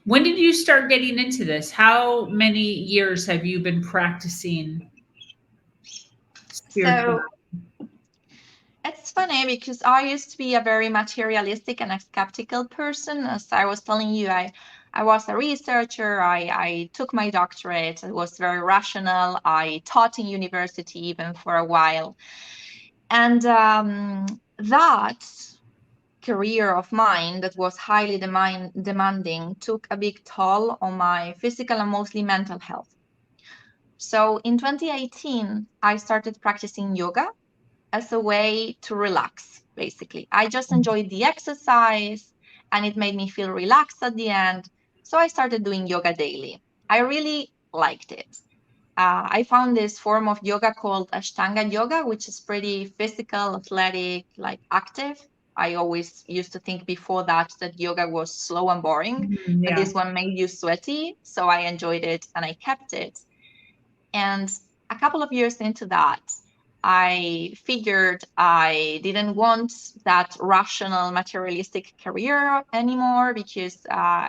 When did you start getting into this? How many years have you been practicing spirituality? So it's funny because I used to be a very materialistic and a skeptical person. As I was telling you, I was a researcher. I took my doctorate. I was very rational. I taught in university even for a while. And that career of mine that was highly demanding took a big toll on my physical and mostly mental health. So in 2018, I started practicing yoga as a way to relax, basically. I just enjoyed the exercise and it made me feel relaxed at the end. So I started doing yoga daily. I really liked it. I found this form of yoga called Ashtanga yoga, which is pretty physical, athletic, like active. I always used to think before that yoga was slow and boring, Mhm, but yeah. this one made you sweaty. So I enjoyed it and I kept it. And a couple of years into that, I figured I didn't want that rational, materialistic career anymore because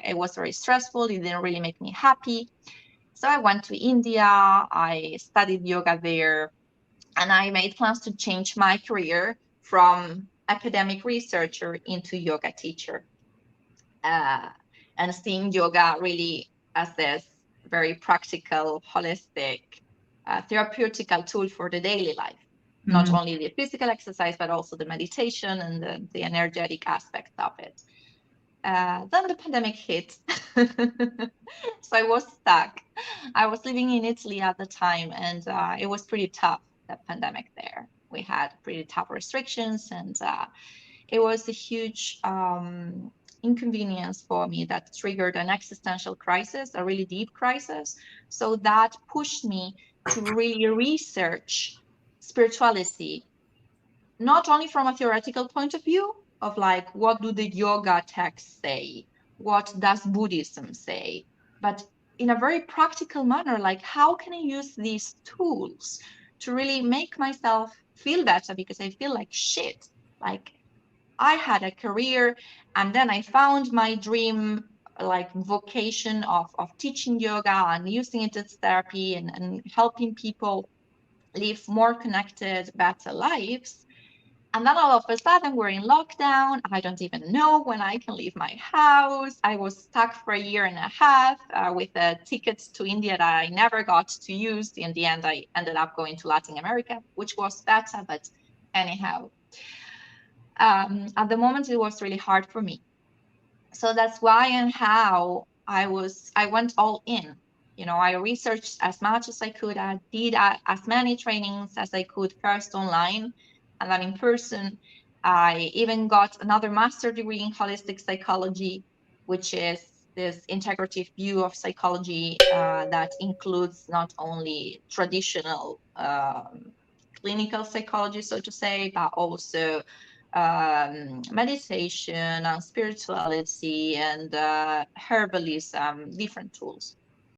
it was very stressful. It didn't really make me happy. So I went to India, I studied yoga there, and I made plans to change my career from academic researcher into yoga teacher. Uh, and seeing yoga really as this very practical, holistic, therapeutical tool for the daily life. Not Mhm. only the physical exercise, but also the meditation and the energetic aspect of it. Then the pandemic hit. So I was stuck. I was living in Italy at the time, and it was pretty tough, the pandemic there. We had pretty tough restrictions, and it was a huge inconvenience for me that triggered an existential crisis, a really deep crisis. So that pushed me to really research spirituality, not only from a theoretical point of view of like what do the yoga texts say, what does Buddhism say, but in a very practical manner, like how can I use these tools to really make myself feel better because I feel like shit. Like I had a career and then I found my dream like vocation of teaching yoga and using it as therapy and helping people live more connected, better lives. And then all of a sudden, we're in lockdown. I don't even know when I can leave my house. I was stuck for a year and a half with a ticket to India that I never got to use. In the end, I ended up going to Latin America, which was better. But anyhow, at the moment, it was really hard for me. So that's why and how I went all in. You know, I researched as much as I could. I did as many trainings as I could, first online and then in person. I even got another master degree in holistic psychology, which is this integrative view of psychology that includes not only traditional clinical psychology, so to say, but also meditation and spirituality and herbalism, different tools.